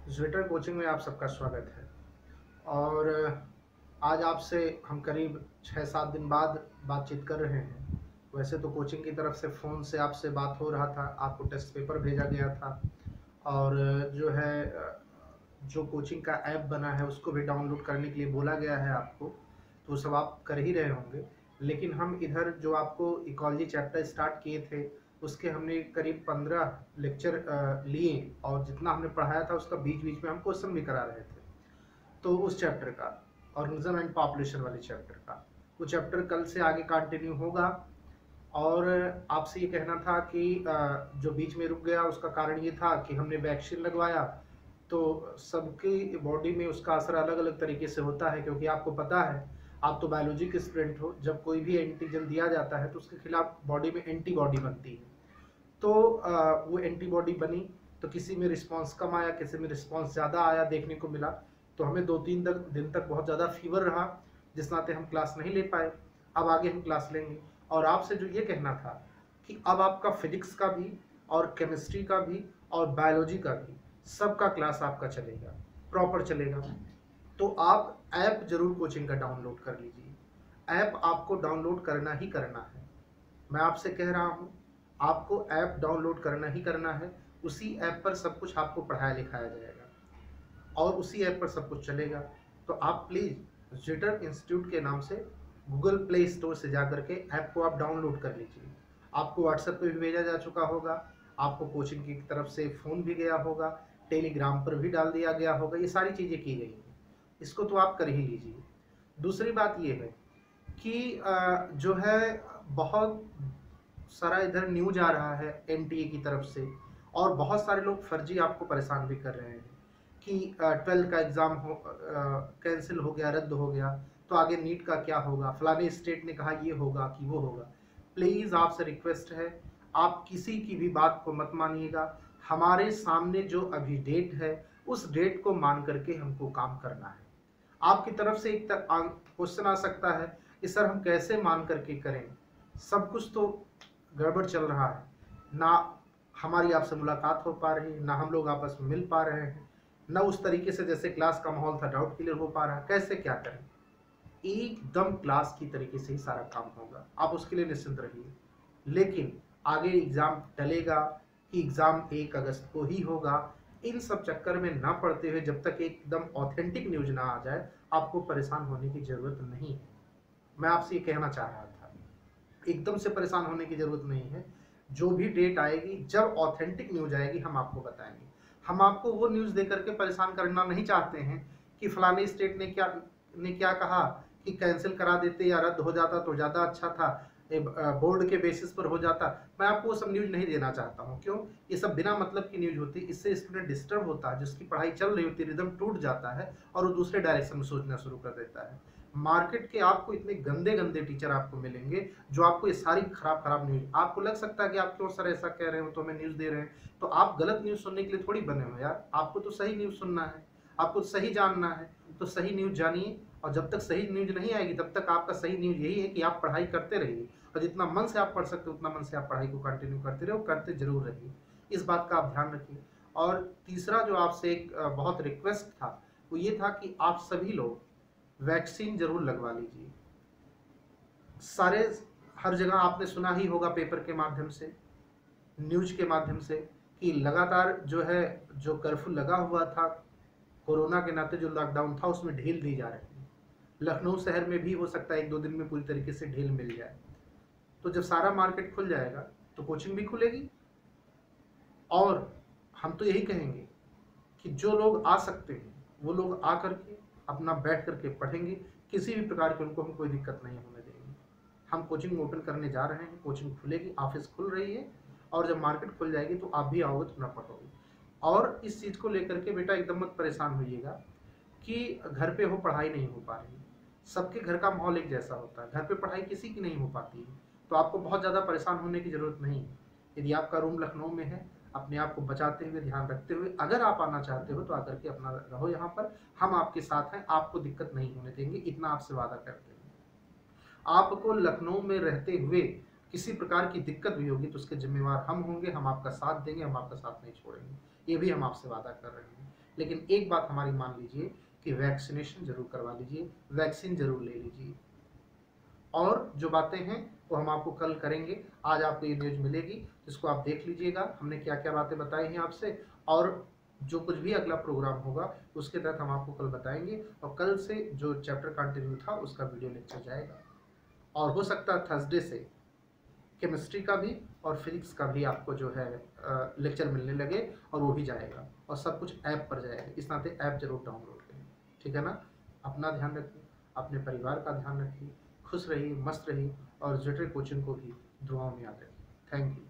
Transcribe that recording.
Zwitter coaching में आप सबका स्वागत है। और आज आपसे हम करीब 6-7 दिन बाद बातचीत कर रहे हैं। वैसे तो कोचिंग की तरफ से फ़ोन से आपसे बात हो रहा था, आपको टेस्ट पेपर भेजा गया था और जो है जो कोचिंग का ऐप बना है उसको भी डाउनलोड करने के लिए बोला गया है आपको, तो सब आप कर ही रहे होंगे। लेकिन हम इधर जो आपको इकोलॉजी चैप्टर स्टार्ट किए थे उसके हमने करीब 15 लेक्चर लिए और जितना हमने पढ़ाया था उसका बीच बीच में हम क्वेश्चन भी करा रहे थे। तो उस चैप्टर का, ऑर्गेनिज्म एंड पॉपुलेशन वाले चैप्टर का, वो चैप्टर कल से आगे कंटिन्यू होगा। और आपसे ये कहना था कि जो बीच में रुक गया उसका कारण ये था कि हमने वैक्सीन लगवाया, तो सबकी बॉडी में उसका असर अलग अलग तरीके से होता है। क्योंकि आपको पता है, आप तो बायोलॉजी के स्टूडेंट हो, जब कोई भी एंटीजन दिया जाता है तो उसके खिलाफ बॉडी में एंटीबॉडी बनती है। तो वो एंटीबॉडी बनी, तो किसी में रिस्पांस कम आया, किसी में रिस्पांस ज़्यादा आया देखने को मिला। तो हमें 2-3 दिन तक बहुत ज़्यादा फीवर रहा, जिस नाते हम क्लास नहीं ले पाए। अब आगे हम क्लास लेंगे। और आपसे जो ये कहना था कि अब आपका फिजिक्स का भी और केमिस्ट्री का भी और बायोलॉजी का भी सबका क्लास आपका चलेगा, प्रॉपर चलेगा। तो आप ऐप जरूर कोचिंग का डाउनलोड कर लीजिए। ऐप आपको डाउनलोड करना ही करना है। मैं आपसे कह रहा हूँ, आपको ऐप डाउनलोड करना ही करना है। उसी ऐप पर सब कुछ आपको पढ़ाया लिखाया जाएगा और उसी ऐप पर सब कुछ चलेगा। तो आप प्लीज़ ज्वेटर इंस्टीट्यूट के नाम से गूगल प्ले स्टोर से जाकर के ऐप को आप डाउनलोड कर लीजिए। आपको व्हाट्सएप पे भी भेजा जा चुका होगा, आपको कोचिंग की तरफ से फ़ोन भी गया होगा, टेलीग्राम पर भी डाल दिया गया होगा। ये सारी चीज़ें की गई हैं, इसको तो आप कर ही लीजिए। दूसरी बात ये है कि जो है बहुत सारा इधर न्यूज आ रहा है एनटीए की तरफ से, और बहुत सारे लोग फर्जी आपको परेशान भी कर रहे हैं कि 12th का एग्ज़ाम हो कैंसिल हो गया, रद्द हो गया, तो आगे नीट का क्या होगा, फलाने स्टेट ने कहा ये होगा कि वो होगा। प्लीज़ आपसे रिक्वेस्ट है, आप किसी की भी बात को मत मानिएगा। हमारे सामने जो अभी डेट है उस डेट को मान करके हमको काम करना है। आपकी तरफ से एक क्वेश्चन आ सकता है कि सर हम कैसे मान करके करें, सब कुछ तो गड़बड़ चल रहा है, ना हमारी आपसे मुलाकात हो पा रही है, ना हम लोग आपस में मिल पा रहे हैं, ना उस तरीके से जैसे क्लास का माहौल था डाउट क्लियर हो पा रहा है। कैसे क्या करें? एकदम क्लास की तरीके से ही सारा काम होगा, आप उसके लिए निश्चिंत रहिए। लेकिन आगे एग्ज़ाम टलेगा कि एग्ज़ाम 1 अगस्त को ही होगा, इन सब चक्कर में ना पड़ते हुए जब तक एकदम ऑथेंटिक न्यूज़ ना आ जाए, आपको परेशान होने की ज़रूरत नहीं है। मैं आपसे ये कहना चाह रहा था, एकदम से परेशान होने की ज़रूरत नहीं है। जो भी डेट आएगी, जब ऑथेंटिक न्यूज़ आएगी, हम आपको बताएँगे। हम आपको वो न्यूज़ दे करके परेशान करना नहीं चाहते हैं कि फलाने स्टेट ने क्या कहा कि कैंसिल करा देते या रद्द हो जाता तो ज़्यादा अच्छा था, बोर्ड के बेसिस पर हो जाता। मैं आपको वो सब न्यूज़ नहीं देना चाहता हूँ। क्यों? ये सब बिना मतलब की न्यूज़ होती है, इससे स्टूडेंट डिस्टर्ब होता है, जिसकी पढ़ाई चल रही होती है, रिदम टूट जाता है और वो दूसरे डायरेक्शन में सोचना शुरू कर देता है। मार्केट के आपको इतने गंदे गंदे टीचर आपको मिलेंगे जो आपको ये सारी खराब खराब न्यूज़, आपको लग सकता है कि आप क्यों सर ऐसा कह रहे हो तो हमें न्यूज़ दे रहे हैं। तो आप गलत न्यूज़ सुनने के लिए थोड़ी बने हो यार, आपको तो सही न्यूज़ सुनना है, आपको सही जानना है। तो सही न्यूज़ जानिए, और जब तक सही न्यूज़ नहीं आएगी तब तक आपका सही न्यूज़ यही है कि आप पढ़ाई करते रहिए, और जितना मन से आप पढ़ सकते हो उतना मन से आप पढ़ाई को कंटिन्यू करते रहो, करते जरूर रहिए। इस बात का आप ध्यान रखिए। और तीसरा जो आपसे एक बहुत रिक्वेस्ट था, वो ये था कि आप सभी लोग वैक्सीन जरूर लगवा लीजिए। सारे हर जगह आपने सुना ही होगा, पेपर के माध्यम से, न्यूज के माध्यम से, कि लगातार जो है, जो कर्फ्यू लगा हुआ था कोरोना के नाते, जो लॉकडाउन था उसमें ढील दी जा रही है। लखनऊ शहर में भी हो सकता है 1-2 दिन में पूरी तरीके से ढील मिल जाए। तो जब सारा मार्केट खुल जाएगा तो कोचिंग भी खुलेगी। और हम तो यही कहेंगे कि जो लोग आ सकते हैं वो लोग आ करके अपना बैठ करके पढ़ेंगे, किसी भी प्रकार की उनको हम कोई दिक्कत नहीं होने देंगे। हम कोचिंग ओपन करने जा रहे हैं, कोचिंग खुलेगी, ऑफिस खुल रही है, और जब मार्केट खुल जाएगी तो आप भी आओगे तो अपना पढ़ोगे। और इस चीज़ को लेकर के बेटा एकदम मत परेशान होइएगा कि घर पे हो पढ़ाई नहीं हो पा रही है। सबके घर का माहौल एक जैसा होता है, घर पे पढ़ाई किसी की नहीं हो पाती है। तो आपको बहुत ज़्यादा परेशान होने की ज़रूरत नहीं है। यदि आपका रूम लखनऊ में है, अपने आप को बचाते हुए, ध्यान रखते हुए अगर आप आना चाहते हो तो आकर के अपना रहो यहाँ पर। हम आपके साथ हैं, आपको दिक्कत नहीं होने देंगे, इतना आपसे वादा करते हैं। आपको लखनऊ में रहते हुए किसी प्रकार की दिक्कत भी होगी तो उसके जिम्मेवार हम होंगे, हम आपका साथ देंगे, हम आपका साथ नहीं छोड़ेंगे। ये भी हम आपसे वादा कर रहे हैं। लेकिन एक बात हमारी मान लीजिए कि वैक्सीनेशन जरूर करवा लीजिए, वैक्सीन जरूर ले लीजिए। और जो बातें हैं वो हम आपको कल करेंगे। आज आपको ये न्यूज मिलेगी जिसको आप देख लीजिएगा हमने क्या क्या बातें बताई हैं आपसे, और जो कुछ भी अगला प्रोग्राम होगा उसके तहत हम आपको कल बताएंगे। और कल से जो चैप्टर कंटिन्यू था उसका वीडियो लेक्चर जाएगा, और हो सकता है थर्सडे से केमिस्ट्री का भी और फिजिक्स का भी आपको जो है लेक्चर मिलने लगे, और वो भी जाएगा, और सब कुछ ऐप पर जाएगा। इस नाते ऐप जरूर डाउनलोड करें, ठीक है ना। अपना ध्यान रखिए, अपने परिवार का ध्यान रखिए, खुश रहिए, मस्त रहिए, और जेटरी कोचिंग को भी दुआओं में याद रखिए। Thank you.